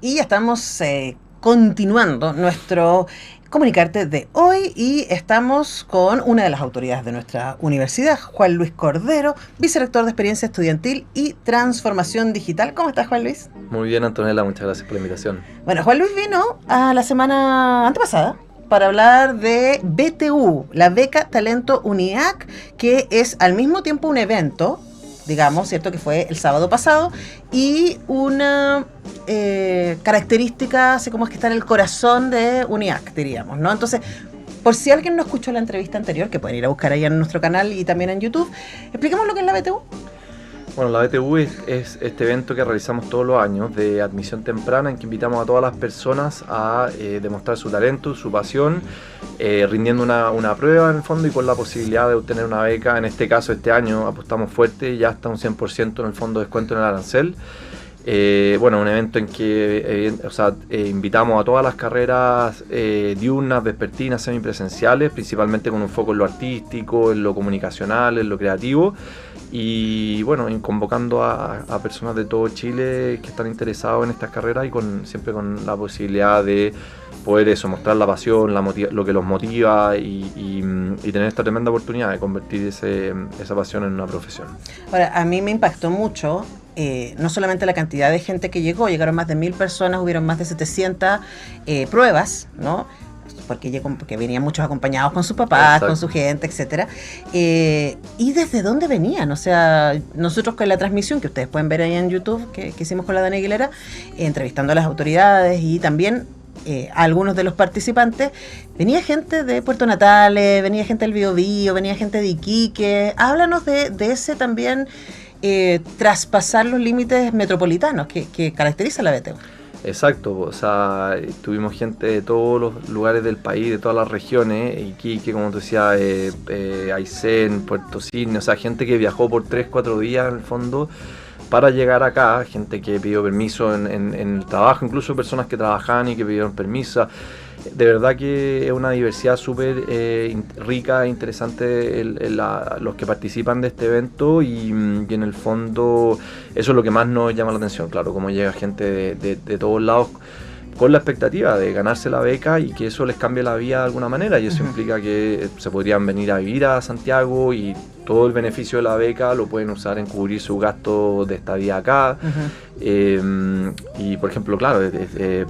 Y ya estamos continuando nuestro comunicarte de hoy y estamos con una de las autoridades de nuestra universidad, Juan Luis Cordero, vicerrector de Experiencia Estudiantil y Transformación Digital. ¿Cómo estás, Juan Luis? Muy bien, Antonella, muchas gracias por la invitación. Bueno, Juan Luis vino a la semana antepasada para hablar de BTU, la Beca Talento UNIAC, que es al mismo tiempo un evento, digamos, ¿cierto? Que fue el sábado pasado, y una característica, así como es que está en el corazón de UNIAC, diríamos, ¿no? Entonces, por si alguien no escuchó la entrevista anterior, que pueden ir a buscar ahí en nuestro canal y también en YouTube, expliquemos lo que es la BTU. Bueno, la BTU es este evento que realizamos todos los años de admisión temprana en que invitamos a todas las personas a demostrar su talento, su pasión, rindiendo una prueba en el fondo y con la posibilidad de obtener una beca. En este caso, este año apostamos fuerte, ya está un 100% en el fondo de descuento en el arancel. Bueno, un evento en que invitamos a todas las carreras diurnas, vespertinas, semipresenciales, principalmente con un foco en lo artístico, en lo comunicacional, en lo creativo. Y bueno, convocando a personas de todo Chile que están interesados en estas carreras y siempre con la posibilidad de poder mostrar la pasión, lo que los motiva y tener esta tremenda oportunidad de convertir esa pasión en una profesión. Ahora, a mí me impactó mucho, no solamente la cantidad de gente que llegó, llegaron más de 1000 personas, hubieron más de 700 pruebas, ¿no? Porque venían muchos acompañados con sus papás, exacto, con su gente, etcétera. ¿Y desde dónde venían? O sea, nosotros con la transmisión que ustedes pueden ver ahí en YouTube, que hicimos con la Dani Aguilera, entrevistando a las autoridades y también a algunos de los participantes, venía gente de Puerto Natales, venía gente del Biobío, venía gente de Iquique. Háblanos de ese también traspasar los límites metropolitanos que caracteriza la BTU. Exacto, o sea, tuvimos gente de todos los lugares del país, de todas las regiones, Iquique, como te decía, Aysén, Puerto Cisne, o sea, gente que viajó por 3-4 días en el fondo para llegar acá, gente que pidió permiso en el trabajo, incluso personas que trabajaban y que pidieron permiso. De verdad que es una diversidad súper rica e interesante los que participan de este evento y en el fondo eso es lo que más nos llama la atención, claro, cómo llega gente de todos lados con la expectativa de ganarse la beca y que eso les cambie la vida de alguna manera, y eso implica que se podrían venir a vivir a Santiago y todo el beneficio de la beca lo pueden usar en cubrir su gasto de estadía acá. Y por ejemplo, claro,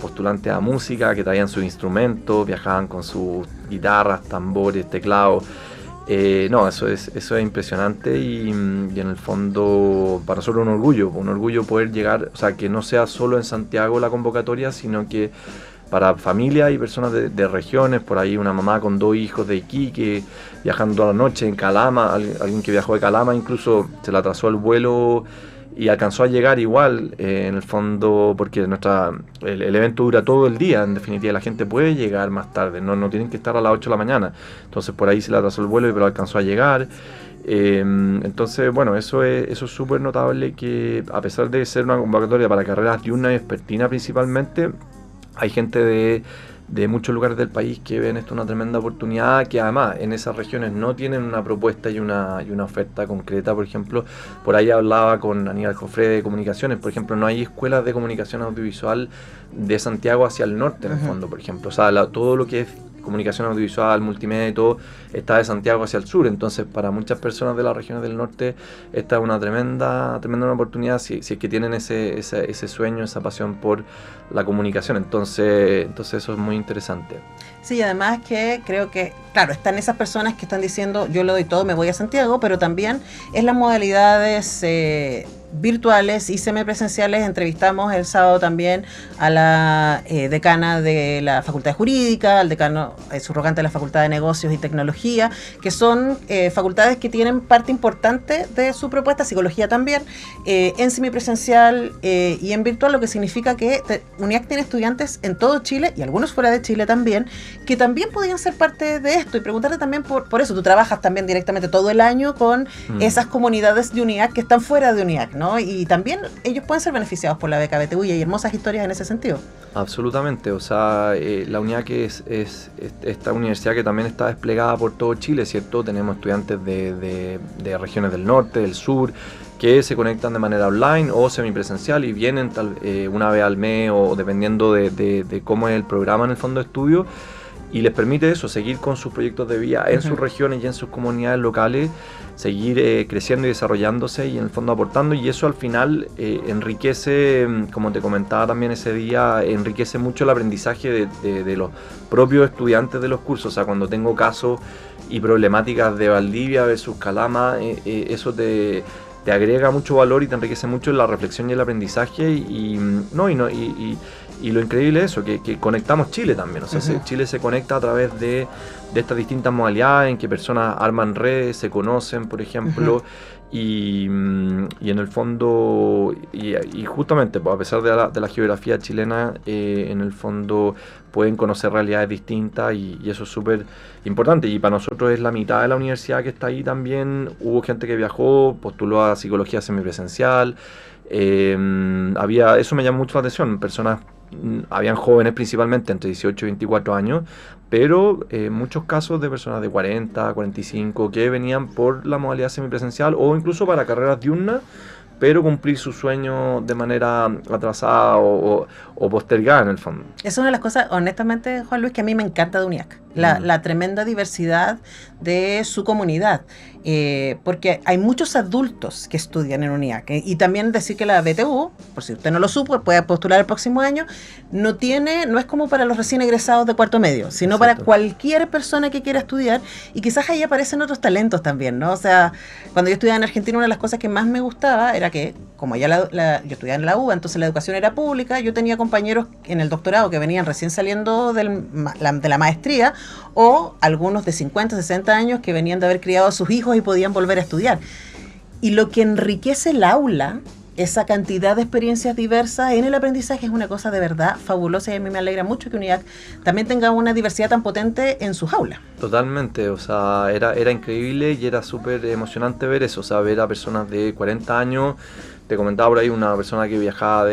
postulantes a música que traían sus instrumentos, viajaban con sus guitarras, tambores, teclados. No, eso es impresionante y en el fondo para nosotros un orgullo poder llegar, o sea, que no sea solo en Santiago la convocatoria, sino que para familias y personas de regiones, por ahí una mamá con 2 hijos de Iquique, viajando a la noche en Calama, alguien que viajó de Calama incluso se le atrasó el vuelo y alcanzó a llegar igual, en el fondo, porque el evento dura todo el día, en definitiva la gente puede llegar más tarde, no tienen que estar a las 8 de la mañana, entonces por ahí se le atrasó el vuelo pero alcanzó a llegar. Entonces, bueno, eso es súper notable, que a pesar de ser una convocatoria para carreras diurnas y vespertinas principalmente, hay gente de muchos lugares del país que ven esto una tremenda oportunidad, que además en esas regiones no tienen una propuesta y una oferta concreta. Por ejemplo, por ahí hablaba con Aníbal Jofré de Comunicaciones, por ejemplo, no hay escuelas de comunicación audiovisual de Santiago hacia el norte, en el fondo, por ejemplo. O sea, todo lo que es comunicación audiovisual, multimedia y todo, está de Santiago hacia el sur. Entonces, para muchas personas de las regiones del norte, esta es una tremenda oportunidad si es que tienen ese sueño, esa pasión por la comunicación. Entonces eso es muy interesante. Sí, además que creo que, claro, están esas personas que están diciendo yo lo doy todo, me voy a Santiago, pero también es las modalidades virtuales y semipresenciales. Entrevistamos el sábado también a la decana de la Facultad de Jurídica, al decano subrogante de la Facultad de Negocios y Tecnología, que son facultades que tienen parte importante de su propuesta, psicología también, en semipresencial y en virtual, lo que significa que UNIAC tiene estudiantes en todo Chile y algunos fuera de Chile también, que también podrían ser parte de esto. Y preguntarte también por eso, tú trabajas también directamente todo el año con esas comunidades de UNIAC que están fuera de UNIAC, ¿no? Y también ellos pueden ser beneficiados por la beca BTU y hay hermosas historias en ese sentido. Absolutamente, o sea, la UNIAC es esta universidad que también está desplegada por todo Chile, ¿cierto? Tenemos estudiantes de regiones del norte, del sur, que se conectan de manera online o semipresencial y vienen una vez al mes o dependiendo de cómo es el programa en el fondo de estudio, y les permite eso, seguir con sus proyectos de vida en sus regiones y en sus comunidades locales, seguir creciendo y desarrollándose y en el fondo aportando, y eso al final enriquece, como te comentaba también ese día, enriquece mucho el aprendizaje de los propios estudiantes de los cursos. O sea, cuando tengo casos y problemáticas de Valdivia versus Calama, eso te agrega mucho valor y te enriquece mucho en la reflexión y el aprendizaje, y lo increíble es eso, que conectamos Chile también. O sea, Chile se conecta a través de estas distintas modalidades en que personas arman redes, se conocen, por ejemplo, y en el fondo, y justamente pues, a pesar de la geografía chilena, en el fondo pueden conocer realidades distintas, y eso es súper importante. Y para nosotros es la mitad de la universidad que está ahí también. Hubo gente que viajó, postuló a psicología semipresencial. Eso me llamó mucho la atención. Habían jóvenes principalmente entre 18 y 24 años, pero muchos casos de personas de 40, 45 que venían por la modalidad semipresencial o incluso para carreras diurnas, pero cumplir su sueño de manera atrasada o postergada en el fondo. Es una de las cosas, honestamente, Juan Luis, que a mí me encanta de UNIAC, la tremenda diversidad de su comunidad, porque hay muchos adultos que estudian en UNIAC, y también decir que la BTU, por si usted no lo supo, puede postular el próximo año, no es como para los recién egresados de cuarto medio, sino Exacto. para cualquier persona que quiera estudiar, y quizás ahí aparecen otros talentos también, ¿no? O sea, cuando yo estudiaba en Argentina, una de las cosas que más me gustaba era que, como yo estudiaba en la UBA, entonces la educación era pública, yo tenía compañeros en el doctorado que venían recién saliendo de la maestría, o algunos de 50, 60 años que venían de haber criado a sus hijos y podían volver a estudiar. Y lo que enriquece el aula, esa cantidad de experiencias diversas en el aprendizaje, es una cosa de verdad fabulosa, y a mí me alegra mucho que UNIAC también tenga una diversidad tan potente en sus aulas. Totalmente, o sea, era increíble y era súper emocionante ver eso, o sea, ver a personas de 40 años. Te comentaba por ahí una persona que viajaba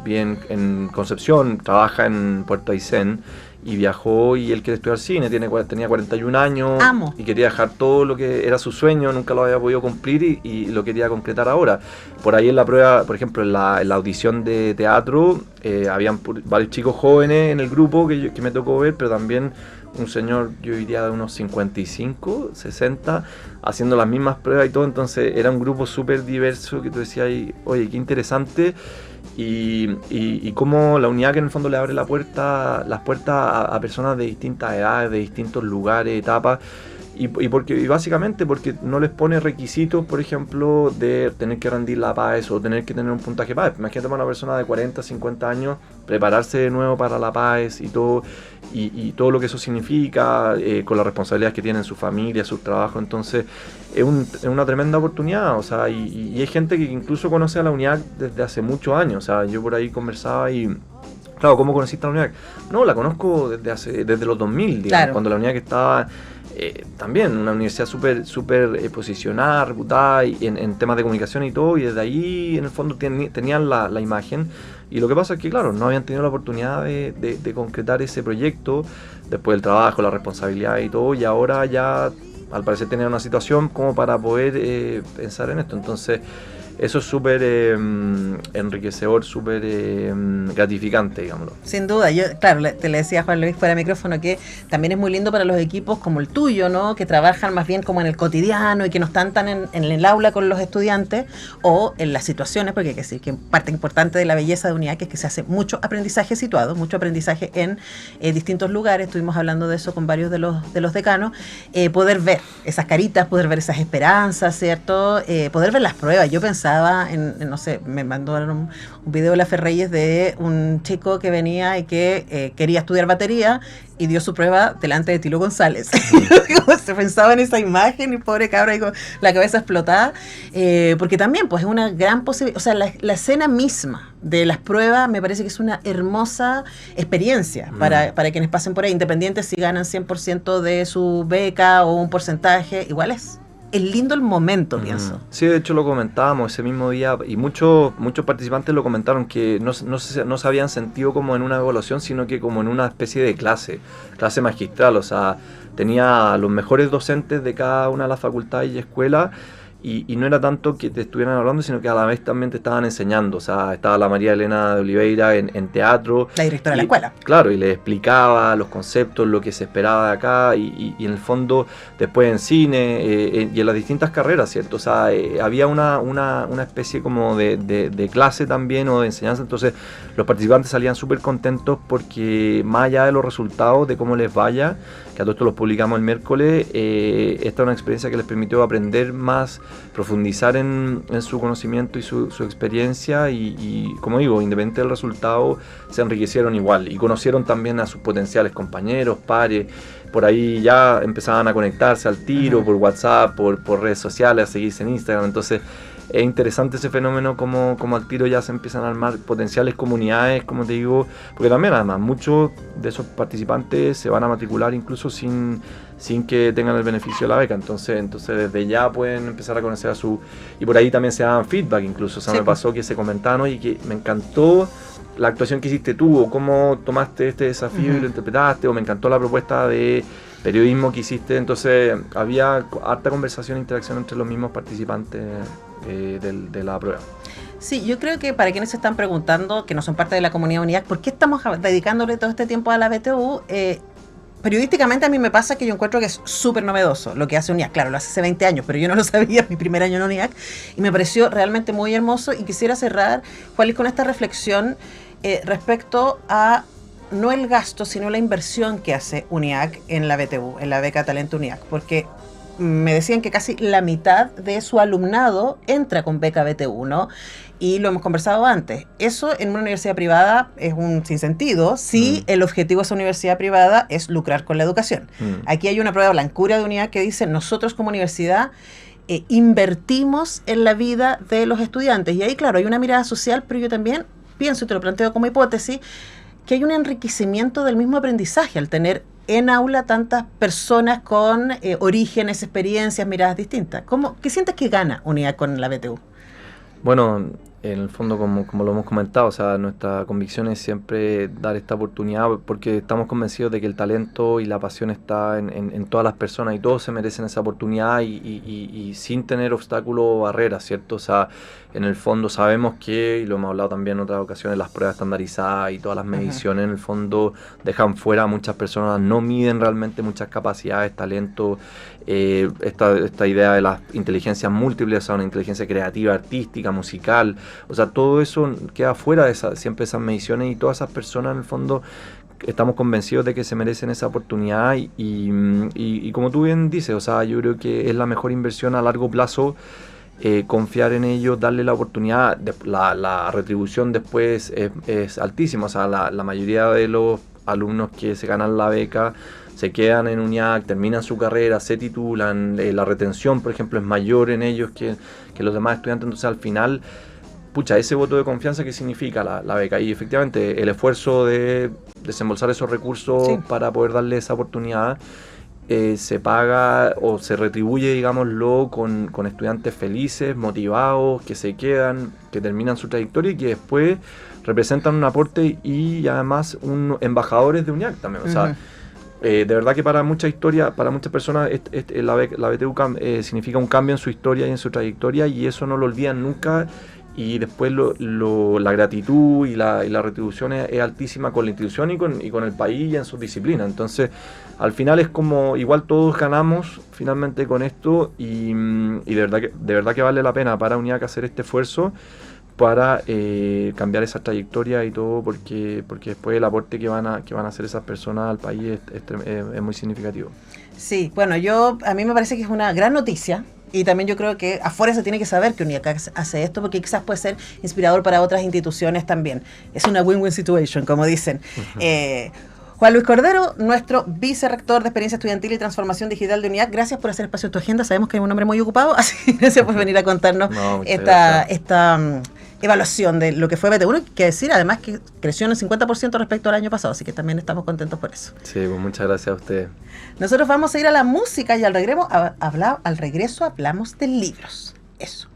bien en Concepción, trabaja en Puerto Aysén, y viajó, y él quiere estudiar cine, tenía 41 años. Amo. Y quería dejar todo lo que era su sueño, nunca lo había podido cumplir, y lo quería concretar ahora. Por ahí en la prueba, por ejemplo, en la audición de teatro, habían varios chicos jóvenes en el grupo que me tocó ver, pero también un señor, yo diría de unos 55, 60, haciendo las mismas pruebas y todo. Entonces era un grupo súper diverso que tú decías, oye, qué interesante. Y cómo la UNIAC en el fondo le abre las puertas a personas de distintas edades, de distintos lugares, etapas, y básicamente porque no les pone requisitos, por ejemplo, de tener que rendir la PAES o tener que tener un puntaje PAES. Imagínate a una persona de 40, 50 años prepararse de nuevo para la PAES y todo lo que eso significa, con las responsabilidades que tienen su familia, su trabajo. Entonces es una tremenda oportunidad, o sea, y hay gente que incluso conoce a la UNIAC desde hace muchos años. O sea, yo por ahí conversaba y, claro, ¿cómo conociste a la UNIAC? No, la conozco desde los 2000, digamos, claro. Cuando la UNIAC estaba también una universidad súper posicionada, reputada en temas de comunicación y todo, y desde ahí en el fondo tenían la imagen. Y lo que pasa es que, claro, no habían tenido la oportunidad de concretar ese proyecto después del trabajo, la responsabilidad y todo, y ahora ya al parecer tenían una situación como para poder pensar en esto. Entonces eso es súper enriquecedor, súper gratificante, digámoslo. Sin duda, yo, claro, te le decía a Juan Luis fuera de micrófono que también es muy lindo para los equipos como el tuyo, ¿no? Que trabajan más bien como en el cotidiano y que no están tan en el aula con los estudiantes o en las situaciones, porque hay que decir que parte importante de la belleza de UNIAC es que se hace mucho aprendizaje situado, mucho aprendizaje en distintos lugares. Estuvimos hablando de eso con varios de los decanos, poder ver esas caritas, poder ver esas esperanzas, ¿cierto? Poder ver las pruebas. Yo pensaba no sé, me mandaron un video de la Ferreyes de un chico que venía y que quería estudiar batería y dio su prueba delante de Tilo González. Se pensaba en esa imagen y pobre cabra y con la cabeza explotada, porque también pues es una gran posibilidad, o sea, la escena misma de las pruebas me parece que es una hermosa experiencia para quienes pasen por ahí, independiente si ganan 100% de su beca o un porcentaje, igual es lindo el momento, pienso. Sí, de hecho lo comentábamos ese mismo día y muchos participantes lo comentaron que no se habían sentido como en una evaluación, sino que como en una especie de clase magistral. O sea, tenía a los mejores docentes de cada una de las facultades y escuelas y no era tanto que te estuvieran hablando, sino que a la vez también te estaban enseñando. O sea, estaba la María Elena de Oliveira en teatro. La directora de la escuela. Claro, y le explicaba los conceptos, lo que se esperaba de acá, y en el fondo después en cine y en las distintas carreras, ¿cierto? O sea, había una especie como de clase también o de enseñanza. Entonces los participantes salían súper contentos porque más allá de los resultados, de cómo les vaya, que a todo esto los publicamos el miércoles, esta es una experiencia que les permitió aprender más, profundizar en su conocimiento y su experiencia y, como digo, independiente del resultado, se enriquecieron igual y conocieron también a sus potenciales compañeros, pares. Por ahí ya empezaban a conectarse al tiro, por WhatsApp, por redes sociales, a seguirse en Instagram. Entonces es interesante ese fenómeno como al tiro ya se empiezan a armar potenciales comunidades, como te digo, porque también además muchos de esos participantes se van a matricular incluso sin que tengan el beneficio de la beca, entonces desde ya pueden empezar a conocer y por ahí también se dan feedback incluso. O sea, sí, me pasó que se comentaron y que me encantó la actuación que hiciste tú, o cómo tomaste este desafío y lo interpretaste, o me encantó la propuesta de periodismo que hiciste. Entonces había harta conversación e interacción entre los mismos participantes de la prueba. Sí, yo creo que para quienes se están preguntando, que no son parte de la comunidad UNIAC, ¿por qué estamos dedicándole todo este tiempo a la BTU? Periodísticamente a mí me pasa que yo encuentro que es súper novedoso lo que hace UNIAC. Claro, lo hace 20 años, pero yo no lo sabía, mi primer año en UNIAC, y me pareció realmente muy hermoso. Y quisiera cerrar, Juan, con esta reflexión respecto a no el gasto, sino la inversión que hace UNIAC en la BTU, en la beca Talento UNIAC, porque me decían que casi la mitad de su alumnado entra con beca BTU, ¿no? Y lo hemos conversado antes. Eso en una universidad privada es un sinsentido si el objetivo de esa universidad privada es lucrar con la educación. Aquí hay una prueba blancura de UNIAC que dice: nosotros como universidad invertimos en la vida de los estudiantes. Y ahí, claro, hay una mirada social, pero yo también pienso, y te lo planteo como hipótesis, que hay un enriquecimiento del mismo aprendizaje al tener en aula tantas personas con orígenes, experiencias, miradas distintas. ¿Qué sientes que gana UNIAC con la BTU? Bueno, en el fondo, como lo hemos comentado, o sea, nuestra convicción es siempre dar esta oportunidad porque estamos convencidos de que el talento y la pasión está en todas las personas y todos se merecen esa oportunidad y sin tener obstáculos o barreras, ¿cierto? O sea, en el fondo sabemos que, y lo hemos hablado también en otras ocasiones, las pruebas estandarizadas y todas las mediciones en el fondo dejan fuera a muchas personas, no miden realmente muchas capacidades, talento, esta idea de las inteligencias múltiples, o sea, una inteligencia creativa, artística, musical, o sea, todo eso queda fuera de siempre esas mediciones y todas esas personas en el fondo estamos convencidos de que se merecen esa oportunidad y como tú bien dices, o sea, yo creo que es la mejor inversión a largo plazo. Confiar en ellos, darle la oportunidad, la retribución después es altísima. O sea, la mayoría de los alumnos que se ganan la beca se quedan en UNIAC, terminan su carrera, se titulan, la retención, por ejemplo, es mayor en ellos que los demás estudiantes. Entonces, al final, pucha, ese voto de confianza que significa la beca, y efectivamente el esfuerzo de desembolsar esos recursos para poder darle esa oportunidad se paga o se retribuye, digámoslo, con estudiantes felices, motivados, que se quedan, que terminan su trayectoria y que después representan un aporte y además embajadores de UNIAC también. O sea, de verdad que para mucha historia, para muchas personas la BTU significa un cambio en su historia y en su trayectoria, y eso no lo olvidan nunca. Y después la gratitud y la retribución es altísima con la institución y con el país y en sus disciplinas. Entonces, al final es como, igual todos ganamos finalmente con esto y de verdad que vale la pena para UNIAC hacer este esfuerzo para cambiar esa trayectoria y todo, porque después el aporte que van a hacer esas personas al país es muy significativo. Sí, bueno, a mí me parece que es una gran noticia. Y también yo creo que afuera se tiene que saber que UNIAC hace esto, porque quizás puede ser inspirador para otras instituciones también. Es una win-win situation, como dicen. Juan Luis Cordero, nuestro vicerrector de Experiencia Estudiantil y Transformación Digital de UNIAC, gracias por hacer espacio en tu agenda. Sabemos que es un hombre muy ocupado, así que gracias por venir a contarnos esta evaluación de lo que fue BTU. Que decir, además, que creció en un 50% respecto al año pasado, así que también estamos contentos por eso. Sí, pues muchas gracias a ustedes. Nosotros vamos a ir a la música y al regreso hablamos de libros. Eso.